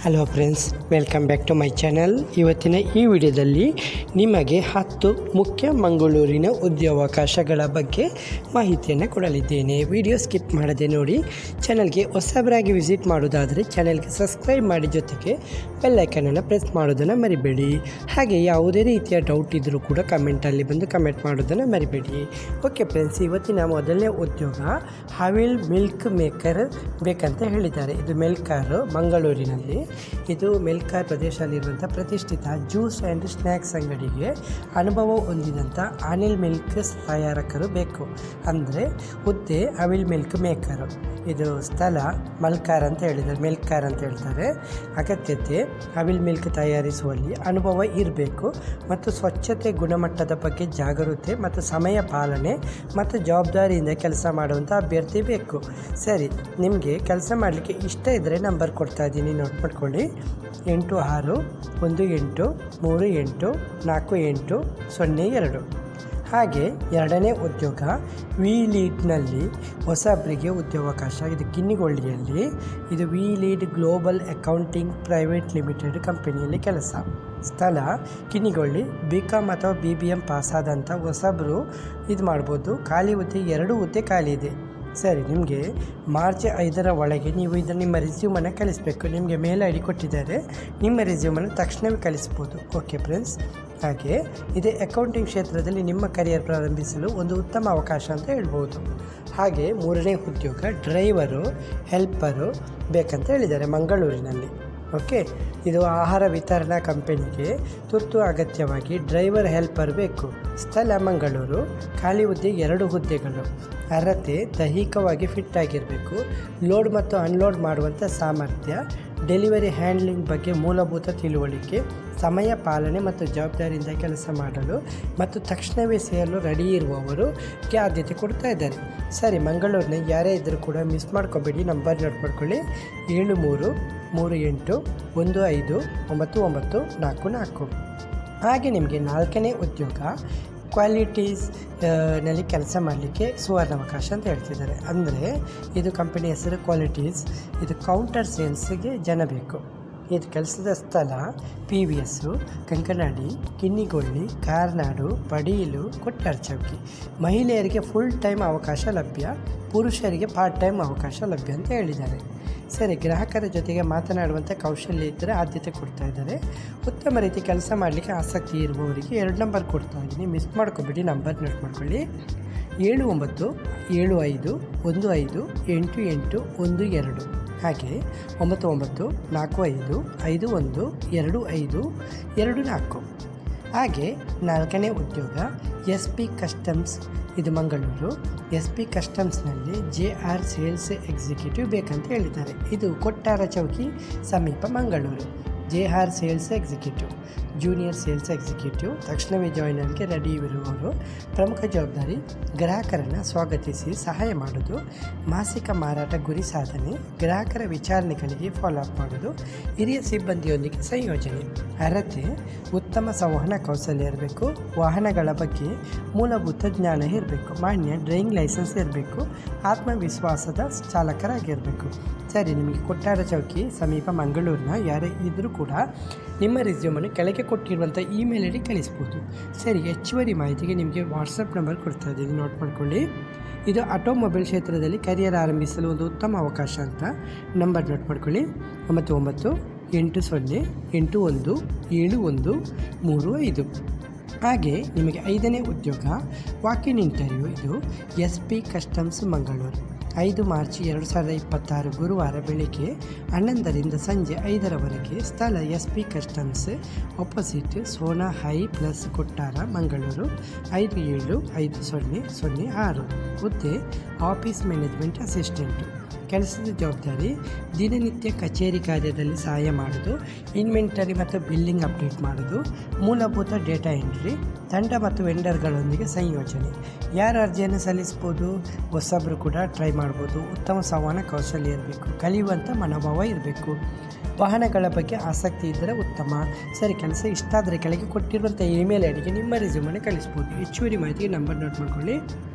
Hello friends, welcome back to my channel. ಇವತ್ತಿನ ಈ ವಿಡಿಯೋದಲ್ಲಿ ನಿಮಗೆ 10 ಮುಖ್ಯ ಮಂಗಳೂರಿನ ಉದ್ಯೋಗಾವಕಾಶಗಳ ಬಗ್ಗೆ ಮಾಹಿತಿಯನ್ನು ಕೊಡಲಿದ್ದೇನೆ. ವಿಡಿಯೋ ಸ್ಕಿಪ್ ಮಾಡದೆ ನೋಡಿ. ಚಾನಲ್ಗೆ ಹೊಸಬರಾಗಿ ವಿಸಿಟ್ ಮಾಡೋದಾದರೆ ಚಾನಲ್ಗೆ ಸಬ್ಸ್ಕ್ರೈಬ್ ಮಾಡಿ, ಜೊತೆಗೆ ಬೆಲ್ ಐಕನನ್ನು ಪ್ರೆಸ್ ಮಾಡೋದನ್ನು ಮರಿಬೇಡಿ. ಹಾಗೆ ಯಾವುದೇ ರೀತಿಯ ಡೌಟ್ ಇದ್ದರೂ ಕೂಡ ಕಮೆಂಟಲ್ಲಿ ಬಂದು ಕಮೆಂಟ್ ಮಾಡೋದನ್ನು ಮರಿಬೇಡಿ. ಓಕೆ ಫ್ರೆಂಡ್ಸ್, ಇವತ್ತಿನ ಮೊದಲನೇ ಉದ್ಯೋಗ ಹಾವಿಲ್ ಮಿಲ್ಕ್ ಮೇಕರ್ ಬೇಕಂತ ಹೇಳಿದ್ದಾರೆ. ಇದು ಮೆಲ್ಕಾರ್ ಮಂಗಳೂರಿನಲ್ಲಿ. ಇದು ಮೆಲ್ಕಾರ್ ಪ್ರದೇಶದಲ್ಲಿರುವಂಥ ಪ್ರತಿಷ್ಠಿತ ಜ್ಯೂಸ್ ಆ್ಯಂಡ್ ಸ್ನ್ಯಾಕ್ಸ್ ಅಂಗಡಿಗೆ ಅನುಭವ ಹೊಂದಿದಂಥ ಅನಿಲ್ ಮಿಲ್ಕ್ ತಯಾರಕರು ಬೇಕು. ಅಂದರೆ ಹುದ್ದೆ ಅವಿಲ್ ಮಿಲ್ಕ್ ಮೇಕರು. ಇದು ಸ್ಥಳ ಮೆಲ್ಕಾರ್ ಅಂತ ಹೇಳ್ತಾರೆ. ಅಗತ್ಯತೆ ಅವಿಲ್ ಮಿಲ್ಕ್ ತಯಾರಿಸುವಲ್ಲಿ ಅನುಭವ ಇರಬೇಕು ಮತ್ತು ಸ್ವಚ್ಛತೆ, ಗುಣಮಟ್ಟದ ಬಗ್ಗೆ ಜಾಗರೂಕತೆ ಮತ್ತು ಸಮಯ ಪಾಲನೆ ಮತ್ತು ಜವಾಬ್ದಾರಿಯಿಂದ ಕೆಲಸ ಮಾಡುವಂಥ ಅಭ್ಯರ್ಥಿ ಬೇಕು. ಸರಿ, ನಿಮಗೆ ಕೆಲಸ ಮಾಡಲಿಕ್ಕೆ ಇಷ್ಟ ಇದ್ದರೆ ನಂಬರ್ ಕೊಡ್ತಾ ಇದ್ದೀನಿ, ನೋಟ್ ಮಾಡ್ಕೊಳ್ಳಿ. 8638384802. ಹಾಗೆ ಎರಡನೇ ಉದ್ಯೋಗ ವಿ ಲೀಡ್ನಲ್ಲಿ ಹೊಸಬರಿಗೆ ಉದ್ಯೋಗಾವಕಾಶ. ಇದು ಕಿನ್ನಿಗೊಳ್ಳಿಯಲ್ಲಿ. ಇದು V lead global accounting private limited ಕಂಪನಿಯಲ್ಲಿ ಕೆಲಸ. ಸ್ಥಳ ಕಿನ್ನಿಗೊಳ್ಳಿ. BCom ಅಥವಾ BBM ಪಾಸಾದಂಥ ಹೊಸಬರು ಇದು ಮಾಡ್ಬೋದು. ಖಾಲಿ ಹುದ್ದೆ 2 ಹುದ್ದೆ ಖಾಲಿ ಇದೆ. ಸರಿ, ನಿಮಗೆ ಮಾರ್ಚ್ 5ರ ಒಳಗೆ ನೀವು ಇದನ್ನು ನಿಮ್ಮ ರೆಸ್ಯೂಮನ್ನು ಕಳಿಸಬೇಕು. ನಿಮಗೆ ಮೇಲ್ ID ಕೊಟ್ಟಿದ್ದಾರೆ, ನಿಮ್ಮ ರೆಸ್ಯೂಮನ್ನು ತಕ್ಷಣವೇ ಕಳಿಸ್ಬೋದು. ಓಕೆ ಫ್ರೆಂಡ್ಸ್, ಹಾಗೆ ಇದೇ ಅಕೌಂಟಿಂಗ್ ಕ್ಷೇತ್ರದಲ್ಲಿ ನಿಮ್ಮ ಕರಿಯರ್ ಪ್ರಾರಂಭಿಸಲು ಒಂದು ಉತ್ತಮ ಅವಕಾಶ ಅಂತ ಹೇಳ್ಬೋದು. ಹಾಗೆ ಮೂರನೇ ಉದ್ಯೋಗ ಡ್ರೈವರು ಹೆಲ್ಪರು ಬೇಕಂತ ಹೇಳಿದ್ದಾರೆ ಮಂಗಳೂರಿನಲ್ಲಿ. ಓಕೆ, ಇದು ಆಹಾರ ವಿತರಣಾ ಕಂಪನಿಗೆ ತುರ್ತು ಅಗತ್ಯವಾಗಿ ಡ್ರೈವರ್ ಹೆಲ್ಪರ್ ಬೇಕು. ಸ್ಥಳ ಮಂಗಳೂರು. ಖಾಲಿ ಹುದ್ದೆ 2 ಹುದ್ದೆಗಳು. ಅರ್ಹತೆ ದೈಹಿಕವಾಗಿ ಫಿಟ್ ಆಗಿರಬೇಕು. ಲೋಡ್ ಮತ್ತು ಅನ್ಲೋಡ್ ಮಾಡುವಂಥ ಸಾಮರ್ಥ್ಯ, ಡೆಲಿವರಿ ಹ್ಯಾಂಡ್ಲಿಂಗ್ ಬಗ್ಗೆ ಮೂಲಭೂತ ತಿಳುವಳಿಕೆ, ಸಮಯ ಪಾಲನೆ ಮತ್ತು ಜವಾಬ್ದಾರಿಯಿಂದ ಕೆಲಸ ಮಾಡಲು ಮತ್ತು ತಕ್ಷಣವೇ ಸೇರಲು ರೆಡಿ ಇರುವವರಿಗೆ ಆದ್ಯತೆ ಕೊಡ್ತಾ ಇದ್ದಾರೆ. ಸರಿ, ಮಂಗಳೂರಿನ ಯಾರೇ ಇದ್ದರೂ ಕೂಡ ಮಿಸ್ ಮಾಡ್ಕೋಬೇಡಿ. ನಂಬರ್ ನೋಟ್ ಮಾಡ್ಕೊಳ್ಳಿ. 7338159944. ಹಾಗೆ ನಿಮಗೆ 4ನೇ ಉದ್ಯೋಗ ಕ್ವಾಲಿಟೀಸ್ ನಲ್ಲಿ ಕೆಲಸ ಮಾಡಲಿಕ್ಕೆ ಸುವರ್ಣಾವಕಾಶ ಅಂತ ಹೇಳ್ತಿದ್ದಾರೆ. ಅಂದರೆ ಇದು ಕಂಪನಿ ಹೆಸರು ಕ್ವಾಲಿಟೀಸ್. ಇದು ಕೌಂಟರ್ ಸೇಲ್ಸ್ಗೆ ಜನ ಬೇಕು. ಇದು ಕೆಲಸದ ಸ್ಥಳ PVS, ಕಂಕನಾಡಿ, ಕಿನ್ನಿಗೊಳ್ಳಿ, ಕಾರ್ನಾಡು, ಪಡೀಲು, ಕೊಟ್ಟಾರ್ ಚೌಕಿ. ಮಹಿಳೆಯರಿಗೆ ಫುಲ್ ಟೈಮ್ ಅವಕಾಶ ಲಭ್ಯ, ಪುರುಷರಿಗೆ ಪಾರ್ಟ್ ಟೈಮ್ ಅವಕಾಶ ಲಭ್ಯ ಅಂತ ಹೇಳಿದ್ದಾರೆ. ಸರಿ, ಗ್ರಾಹಕರ ಜೊತೆಗೆ ಮಾತನಾಡುವಂಥ ಕೌಶಲ್ಯ ಇದ್ದರೆ ಆದ್ಯತೆ ಕೊಡ್ತಾ ಇದ್ದಾರೆ. ಉತ್ತಮ ರೀತಿ ಕೆಲಸ ಮಾಡಲಿಕ್ಕೆ ಆಸಕ್ತಿ ಇರುವವರಿಗೆ 2 ನಂಬರ್ ಕೊಡ್ತಾ ಇದ್ದೀನಿ, ಮಿಸ್ ಮಾಡ್ಕೊಬೇಡಿ. ನಂಬರ್ ನೋಟ್ ಮಾಡ್ಕೊಳ್ಳಿ. 7972158812. ಹಾಗೆ 9945512524. ಹಾಗೆ 4ನೇ ಉದ್ಯೋಗ SP ಕಸ್ಟಮ್ಸ್. ಇದು Mangaluru. SP ಕಸ್ಟಮ್ಸ್ನಲ್ಲಿ JR sales executive ಬೇಕಂತ ಹೇಳಿದ್ದಾರೆ. ಇದು ಕೊಟ್ಟಾರ ಚೌಕಿ ಸಮೀಪ Mangaluru. JR sales executive, junior sales executive. ತಕ್ಷಣವೇ ಜಾಯಿನ್ ಆಗಲಿಕ್ಕೆ ರೆಡಿ ಇರುವವರು. ಪ್ರಮುಖ ಜವಾಬ್ದಾರಿ ಗ್ರಾಹಕರನ್ನು ಸ್ವಾಗತಿಸಿ ಸಹಾಯ ಮಾಡೋದು, ಮಾಸಿಕ ಮಾರಾಟ ಗುರಿ ಸಾಧನೆ, ಗ್ರಾಹಕರ ವಿಚಾರಣೆಗಳಿಗೆ ಫಾಲೋಅಪ್ ಮಾಡೋದು, ಹಿರಿಯ ಸಿಬ್ಬಂದಿಯೊಂದಿಗೆ ಸಂಯೋಜನೆ. ಅರ್ಹತೆ ಉತ್ತಮ ಸಂವಹನ ಕೌಶಲ್ಯ ಇರಬೇಕು, ವಾಹನಗಳ ಬಗ್ಗೆ ಮೂಲಭೂತ ಜ್ಞಾನ ಇರಬೇಕು, ಮಾನ್ಯ ಡ್ರೈವಿಂಗ್ ಲೈಸೆನ್ಸ್ ಇರಬೇಕು, ಆತ್ಮವಿಶ್ವಾಸದ ಚಾಲಕರಾಗಿರಬೇಕು. ಸರಿ, ನಿಮಗೆ ಕೊಟ್ಟಾರ ಚೌಕಿ ಸಮೀಪ ಮಂಗಳೂರಿನ ಯಾರೇ ಇದ್ದರೂ ಕೂಡ ನಿಮ್ಮ ರೆಸ್ಯೂಮನ್ನು ಕೆಳಗೆ ಕೊಟ್ಟಿರುವಂಥ ಇಮೇಲ್ ID ಕಳಿಸ್ಬೋದು. ಸರಿ, ಹೆಚ್ಚುವರಿ ಮಾಹಿತಿಗೆ ನಿಮಗೆ ವಾಟ್ಸಪ್ ನಂಬರ್ ಕೊಡ್ತಾ ಇದ್ದೀನಿ, ನೋಟ್ ಮಾಡ್ಕೊಳ್ಳಿ. ಇದು ಆಟೋಮೊಬೈಲ್ ಕ್ಷೇತ್ರದಲ್ಲಿ ಕರಿಯರ್ ಆರಂಭಿಸಲು ಒಂದು ಉತ್ತಮ ಅವಕಾಶ ಅಂತ. ನಂಬರ್ ನೋಟ್ ಮಾಡ್ಕೊಳ್ಳಿ. 9980817135. ಹಾಗೆ ನಿಮಗೆ 5ನೇ ಉದ್ಯೋಗ ವಾಕಿನ್ ಇಂಟರ್ವ್ಯೂ. ಇದು SP ಕಸ್ಟಮ್ಸ್ ಮಂಗಳೂರು. 5 ಮಾರ್ಚ್ 2026 ಗುರುವಾರ ಬೆಳಿಗ್ಗೆ 11ರಿಂದ ಸಂಜೆ 5ರವರೆಗೆ. ಸ್ಥಳ SP customs opposite Sona high plus ಕೊಟ್ಟಾರ ಮಂಗಳೂರು 575006. ಹುದ್ದೆ ಆಫೀಸ್ ಮ್ಯಾನೇಜ್ಮೆಂಟ್ ಅಸಿಸ್ಟೆಂಟು. ಕೆಲಸದ ಜವಾಬ್ದಾರಿ ದಿನನಿತ್ಯ ಕಚೇರಿ ಕಾರ್ಯದಲ್ಲಿ ಸಹಾಯ ಮಾಡೋದು, ಇನ್ವೆಂಟರಿ ಮತ್ತು ಬಿಲ್ಲಿಂಗ್ ಅಪ್ಡೇಟ್ ಮಾಡೋದು, ಮೂಲಭೂತ ಡೇಟಾ ಎಂಟ್ರಿ, ತಂಡ ಮತ್ತು ವೆಂಡರ್ಗಳೊಂದಿಗೆ ಸಂಯೋಜನೆ. ಯಾರು ಅರ್ಜಿಯನ್ನು ಸಲ್ಲಿಸ್ಬೋದು? ಹೊಸಬರು ಕೂಡ ಟ್ರೈ ಮಾಡ್ಬೋದು. ಉತ್ತಮ ಸಂವಹನ ಕೌಶಲ್ಯ ಇರಬೇಕು, ಕಲಿಯುವಂಥ ಮನೋಭಾವ ಇರಬೇಕು, ವಾಹನಗಳ ಬಗ್ಗೆ ಆಸಕ್ತಿ ಇದ್ದರೆ ಉತ್ತಮ. ಸರಿ, ಕೆಲಸ ಇಷ್ಟ ಆದರೆ ಕೆಳಗೆ ಕೊಟ್ಟಿರುವಂಥ ಇಮೇಲ್ IDಗೆ ನಿಮ್ಮ ರೆಸ್ಯೂಮನ್ನು ಕಳಿಸ್ಬೋದು. ಹೆಚ್ಚುವರಿ ಮಾಹಿತಿಗೆ ನಂಬರ್ ನೋಟ್ ಮಾಡ್ಕೊಳ್ಳಿ.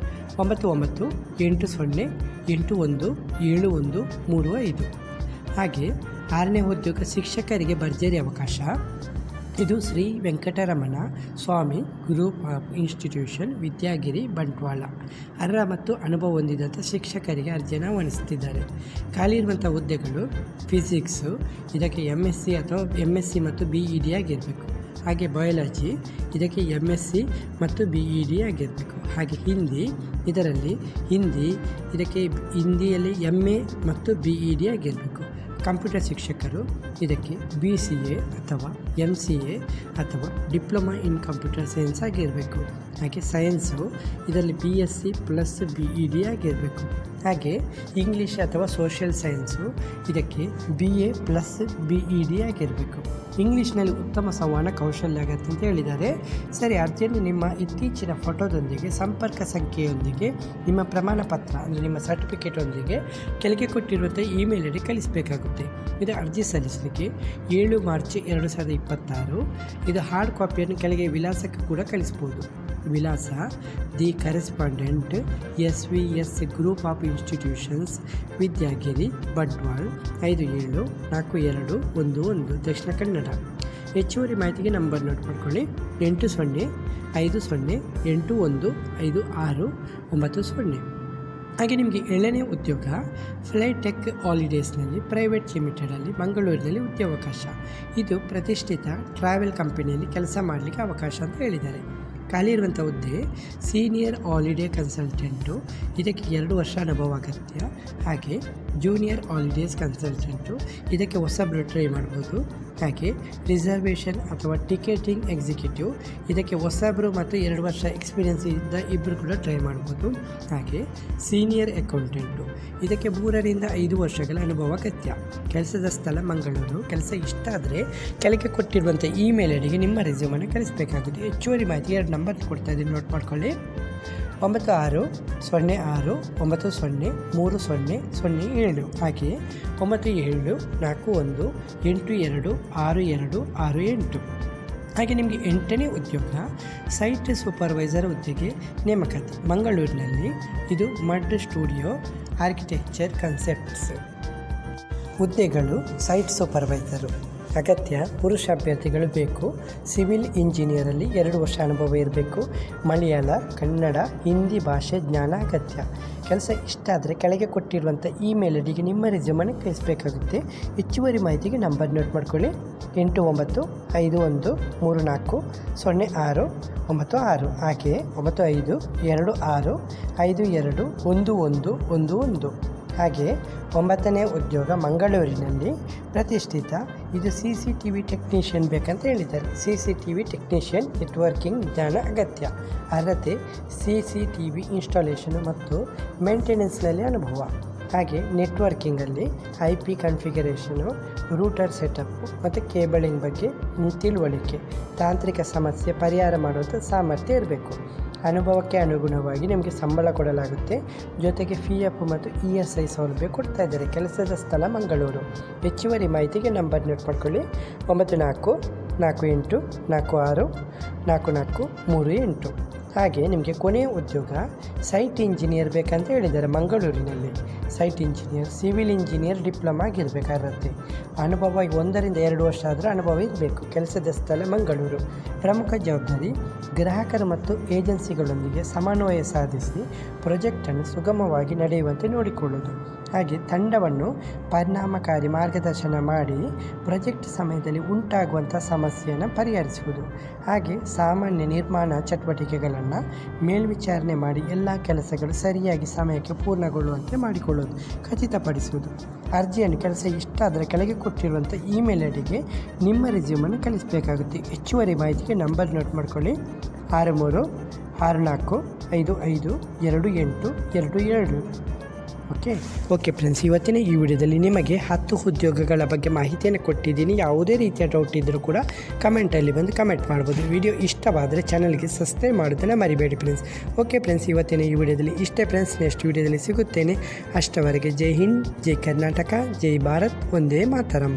9980817135. ಹಾಗೆ 6ನೇ ಉದ್ಯೋಗ ಶಿಕ್ಷಕರಿಗೆ ಭರ್ಜರಿ ಅವಕಾಶ. ಇದು Shri Venkataramana Swamy group of institution Vidyagiri Bantwal. ಅರ್ಹ ಮತ್ತು ಅನುಭವ ಹೊಂದಿದಂಥ ಶಿಕ್ಷಕರಿಗೆ ಅರ್ಜಿಯನ್ನು ಆಹ್ವಾನಿಸುತ್ತಿದ್ದಾರೆ. ಖಾಲಿ ಇರುವಂಥ ಹುದ್ದೆಗಳು ಫಿಸಿಕ್ಸು, ಇದಕ್ಕೆ MSc ಅಥವಾ MSc ಮತ್ತು BEd ಆಗಿರಬೇಕು. ಹಾಗೆ ಬಯಾಲಜಿ, ಇದಕ್ಕೆ MSc ಮತ್ತು BEd ಆಗಿರಬೇಕು. ಹಾಗೆ ಇದರಲ್ಲಿ ಹಿಂದಿ, ಇದಕ್ಕೆ ಹಿಂದಿಯಲ್ಲಿ MA ಮತ್ತು BEd ಆಗಿರಬೇಕು. ಕಂಪ್ಯೂಟರ್ ಶಿಕ್ಷಕರು ಇದಕ್ಕೆ BCA ಅಥವಾ MCA ಅಥವಾ ಡಿಪ್ಲೊಮಾ ಇನ್ ಕಂಪ್ಯೂಟರ್ ಸೈನ್ಸ್ ಆಗಿರಬೇಕು. ಹಾಗೆ ಸೈನ್ಸು ಇದರಲ್ಲಿ BSc ಪ್ಲಸ್ BEd ಆಗಿರಬೇಕು. ಹಾಗೆ ಇಂಗ್ಲೀಷ್ ಅಥವಾ ಸೋಷಿಯಲ್ ಸೈನ್ಸು ಇದಕ್ಕೆ BA ಪ್ಲಸ್ BEd ಆಗಿರಬೇಕು. ಇಂಗ್ಲೀಷ್ನಲ್ಲಿ ಉತ್ತಮ ಸಂವಹನ ಕೌಶಲ್ಯ ಆಗತ್ತೆ ಅಂತ ಹೇಳಿದ್ದಾರೆ. ಸರಿ, ಅರ್ಜಿಯನ್ನು ನಿಮ್ಮ ಇತ್ತೀಚಿನ ಫೋಟೋದೊಂದಿಗೆ, ಸಂಪರ್ಕ ಸಂಖ್ಯೆಯೊಂದಿಗೆ, ನಿಮ್ಮ ಪ್ರಮಾಣ ಪತ್ರ ಅಂದರೆ ನಿಮ್ಮ ಸರ್ಟಿಫಿಕೇಟೊಂದಿಗೆ ಕೆಳಗೆ ಕೊಟ್ಟಿರುವಂಥ ಇಮೇಲ್ ಐಡಿ ಕಳಿಸಬೇಕಾಗುತ್ತೆ. ಇದು ಅರ್ಜಿ ಸಲ್ಲಿಸಲಿಕ್ಕೆ 7 ಮಾರ್ಚ್ 2026. ಇದು ಹಾರ್ಡ್ ಕಾಪಿಯನ್ನು ಕೆಳಗೆ ವಿಳಾಸಕ್ಕೆ ಕೂಡ ಕಳಿಸ್ಬೋದು. ವಿಳಾಸ: the correspondent SVS group of institutions Vidyagiri Bantwal 574211 Dakshina Kannada. ಹೆಚ್ಚುವರಿ ಮಾಹಿತಿಗೆ ನಂಬರ್ ನೋಟ್ ಮಾಡ್ಕೊಳ್ಳಿ: 8058155690. ಹಾಗೆ ನಿಮಗೆ 7ನೇ ಉದ್ಯೋಗ ಫ್ಲೈಟೆಕ್ ಹಾಲಿಡೇಸ್ನಲ್ಲಿ ಪ್ರೈವೇಟ್ ಲಿಮಿಟೆಡಲ್ಲಿ ಮಂಗಳೂರಿನಲ್ಲಿ ಉದ್ಯೋಗಾವಕಾಶ. ಇದು ಪ್ರತಿಷ್ಠಿತ ಟ್ರಾವೆಲ್ ಕಂಪನಿಯಲ್ಲಿ ಕೆಲಸ ಮಾಡಲಿಕ್ಕೆ ಅವಕಾಶ ಅಂತ ಹೇಳಿದ್ದಾರೆ. ಖಾಲಿ ಇರುವಂಥ ಹುದ್ದೆ ಸೀನಿಯರ್ ಹಾಲಿಡೇ ಕನ್ಸಲ್ಟೆಂಟು, ಇದಕ್ಕೆ 2 ವರ್ಷ ಅನುಭವ ಅಗತ್ಯ. ಹಾಗೆ ಜೂನಿಯರ್ ಹಾಲಿಡೇಸ್ ಕನ್ಸಲ್ಟೆಂಟು, ಇದಕ್ಕೆ ಹೊಸಬ್ರು ಟ್ರೈ ಮಾಡ್ಬೋದು. ಹಾಗೆ ರಿಸರ್ವೇಷನ್ ಅಥವಾ ಟಿಕೆಟಿಂಗ್ ಎಕ್ಸಿಕ್ಯೂಟಿವ್, ಇದಕ್ಕೆ ಹೊಸಬ್ರು ಮತ್ತು 2 ವರ್ಷ ಎಕ್ಸ್ಪೀರಿಯನ್ಸ್ ಇದ್ದ ಇಬ್ಬರು ಕೂಡ ಟ್ರೈ ಮಾಡ್ಬೋದು. ಹಾಗೆ ಸೀನಿಯರ್ ಅಕೌಂಟೆಂಟು, ಇದಕ್ಕೆ 3 ರಿಂದ 5 ವರ್ಷಗಳ ಅನುಭವ ಅಗತ್ಯ. ಕೆಲಸದ ಸ್ಥಳ ಮಂಗಳೂರು. ಕೆಲಸ ಇಷ್ಟ ಆದರೆ ಕೆಳಗೆ ಕೊಟ್ಟಿರುವಂಥ ಇಮೇಲ್ ಐಡಿಗೆ ನಿಮ್ಮ ರೆಸ್ಯೂಮನ್ನು ಕಳಿಸಬೇಕಾಗುತ್ತೆ. ಹೆಚ್ಚುವರಿ ಮಾಹಿತಿ 2 ನಂಬರ್ ಕೊಡ್ತಾ ಇದ್ದೀನಿ, ನೋಟ್ ಮಾಡ್ಕೊಳ್ಳಿ: 9606903007. ಹಾಗೆ 9741826268. ಹಾಗೆ ನಿಮಗೆ 8ನೇ ಉದ್ಯೋಗ ಸೈಟ್ ಸೂಪರ್ವೈಸರ್ ಹುದ್ದೆಗೆ ನೇಮಕಾತಿ ಮಂಗಳೂರಿನಲ್ಲಿ. ಇದು ಮಡ್ ಸ್ಟುಡಿಯೋ ಆರ್ಕಿಟೆಕ್ಚರ್ ಕನ್ಸೆಪ್ಟ್ಸ್. ಹುದ್ದೆಗಳು ಸೈಟ್ ಸೂಪರ್ವೈಸರು ಅಗತ್ಯ. ಪುರುಷ ಅಭ್ಯರ್ಥಿಗಳು ಬೇಕು. ಸಿವಿಲ್ ಇಂಜಿನಿಯರಲ್ಲಿ 2 ವರ್ಷ ಅನುಭವ ಇರಬೇಕು. ಮಲಯಾಳ, ಕನ್ನಡ, ಹಿಂದಿ ಭಾಷೆ ಜ್ಞಾನ ಅಗತ್ಯ. ಕೆಲಸ ಇಷ್ಟ ಆದರೆ ಕೆಳಗೆ ಕೊಟ್ಟಿರುವಂಥ ಇಮೇಲ್ ಐಡಿಗೆ ನಿಮ್ಮ ರೆಸ್ಯೂಮನ್ನು ಕಳಿಸಬೇಕಾಗುತ್ತೆ. ಹೆಚ್ಚುವರಿ ಮಾಹಿತಿಗೆ ನಂಬರ್ ನೋಟ್ ಮಾಡ್ಕೊಳ್ಳಿ: 8953400696. ಹಾಗೆ 9526521111. ಹಾಗೆ 9ನೇ ಉದ್ಯೋಗ ಮಂಗಳೂರಿನಲ್ಲಿ ಪ್ರತಿಷ್ಠಿತ. ಇದು CCTV ಟೆಕ್ನಿಷಿಯನ್ ಬೇಕಂತ ಹೇಳಿದ್ದಾರೆ. CCTV ಟೆಕ್ನಿಷಿಯನ್ ನೆಟ್ವರ್ಕಿಂಗ್ ಜ್ಞಾನ ಅಗತ್ಯ. ಅರ್ಹತೆ CCTV ಇನ್ಸ್ಟಾಲೇಷನ್ ಮತ್ತು ಮೇಂಟೆನೆನ್ಸ್ನಲ್ಲಿ ಅನುಭವ. ಹಾಗೆ ನೆಟ್ವರ್ಕಿಂಗಲ್ಲಿ IP ಕಾನ್ಫಿಗರೇಷನು, ರೂಟರ್ ಸೆಟಪ್ ಮತ್ತು ಕೇಬಲಿಂಗ್ ಬಗ್ಗೆ ತಿಳುವಳಿಕೆ, ತಾಂತ್ರಿಕ ಸಮಸ್ಯೆ ಪರಿಹಾರ ಮಾಡುವಂಥ ಸಾಮರ್ಥ್ಯ ಇರಬೇಕು. ಅನುಭವಕ್ಕೆ ಅನುಗುಣವಾಗಿ ನಿಮಗೆ ಸಂಬಳ ಕೊಡಲಾಗುತ್ತೆ. ಜೊತೆಗೆ PF ಮತ್ತು ESI ಸೌಲಭ್ಯ ಕೊಡ್ತಾ ಇದ್ದಾರೆ. ಕೆಲಸದ ಸ್ಥಳ ಮಂಗಳೂರು. ಹೆಚ್ಚುವರಿ ಮಾಹಿತಿಗೆ ನಂಬರ್ ನೋಟ್ ಮಾಡ್ಕೊಳ್ಳಿ: 9448464438. ಹಾಗೆ ನಿಮಗೆ ಕೊನೆಯ ಉದ್ಯೋಗ ಸೈಟ್ ಇಂಜಿನಿಯರ್ ಬೇಕಂತ ಹೇಳಿದ್ದಾರೆ ಮಂಗಳೂರಿನಲ್ಲಿ. Site engineer, civil engineer diploma ಆಗಿರಬೇಕು. ಅರ್ಹತೆ ಅನುಭವ 1 ರಿಂದ 2 ವರ್ಷ ಆದರೆ ಅನುಭವ ಇರಬೇಕು. ಕೆಲಸದ ಸ್ಥಳ ಮಂಗಳೂರು. ಪ್ರಮುಖ ಜವಾಬ್ದಾರಿ: ಗ್ರಾಹಕರು ಮತ್ತು ಏಜೆನ್ಸಿಗಳೊಂದಿಗೆ ಸಮನ್ವಯ ಸಾಧಿಸಿ ಪ್ರಾಜೆಕ್ಟನ್ನು ಸುಗಮವಾಗಿ ನಡೆಯುವಂತೆ ನೋಡಿಕೊಳ್ಳುವುದು. ಹಾಗೆ ತಂಡವನ್ನು ಪರಿಣಾಮಕಾರಿ ಮಾರ್ಗದರ್ಶನ ಮಾಡಿ ಪ್ರಾಜೆಕ್ಟ್ ಸಮಯದಲ್ಲಿ ಉಂಟಾಗುವಂಥ ಸಮಸ್ಯೆಯನ್ನು ಪರಿಹರಿಸುವುದು. ಹಾಗೆ ಸಾಮಾನ್ಯ ನಿರ್ಮಾಣ ಚಟುವಟಿಕೆಗಳನ್ನು ಮೇಲ್ವಿಚಾರಣೆ ಮಾಡಿ ಎಲ್ಲ ಕೆಲಸಗಳು ಸರಿಯಾಗಿ ಸಮಯಕ್ಕೆ ಪೂರ್ಣಗೊಳ್ಳುವಂತೆ ಮಾಡಿಕೊಳ್ಳುವುದು, ಖಚಿತಪಡಿಸುವುದು. ಅರ್ಜಿಯನ್ನು ಕೆಲಸ ಇಷ್ಟ ಆದರೆ ಕೆಳಗೆ ಕೊಟ್ಟಿರುವಂಥ ಇಮೇಲ್ ಐಡಿಗೆ ನಿಮ್ಮ ರೆಸ್ಯೂಮನ್ನು ಕಳಿಸಬೇಕಾಗುತ್ತೆ. ಹೆಚ್ಚುವರಿ ಮಾಹಿತಿಗೆ ನಂಬರ್ ನೋಟ್ ಮಾಡ್ಕೊಳ್ಳಿ: 6364552822. ಓಕೆ ಫ್ರೆಂಡ್ಸ್, ಇವತ್ತಿನ ಈ ವಿಡಿಯೋದಲ್ಲಿ ನಿಮಗೆ 10 ಉದ್ಯೋಗಗಳ ಬಗ್ಗೆ ಮಾಹಿತಿಯನ್ನು ಕೊಟ್ಟಿದ್ದೀನಿ. ಯಾವುದೇ ರೀತಿಯ ಡೌಟ್ ಇದ್ದರೂ ಕೂಡ ಕಮೆಂಟಲ್ಲಿ ಬಂದು ಕಮೆಂಟ್ ಮಾಡ್ಬೋದು. ವಿಡಿಯೋ ಇಷ್ಟವಾದರೆ ಚಾನಲ್ಗೆ ಸಬ್ಸ್ಕ್ರೈಬ್ ಮಾಡೋದನ್ನು ಮರಿಬೇಡಿ ಫ್ರೆಂಡ್ಸ್. ಓಕೆ ಫ್ರೆಂಡ್ಸ್, ಇವತ್ತಿನ ಈ ವಿಡಿಯೋದಲ್ಲಿ ಇಷ್ಟೇ ಫ್ರೆಂಡ್ಸ್. ನೆಕ್ಸ್ಟ್ ವಿಡಿಯೋದಲ್ಲಿ ಸಿಗುತ್ತೇನೆ. ಅಷ್ಟವರೆಗೆ ಜೈ ಹಿಂದ್, ಜೈ ಕರ್ನಾಟಕ, ಜೈ ಭಾರತ್, ಒಂದೇ ಮಾತರಂ.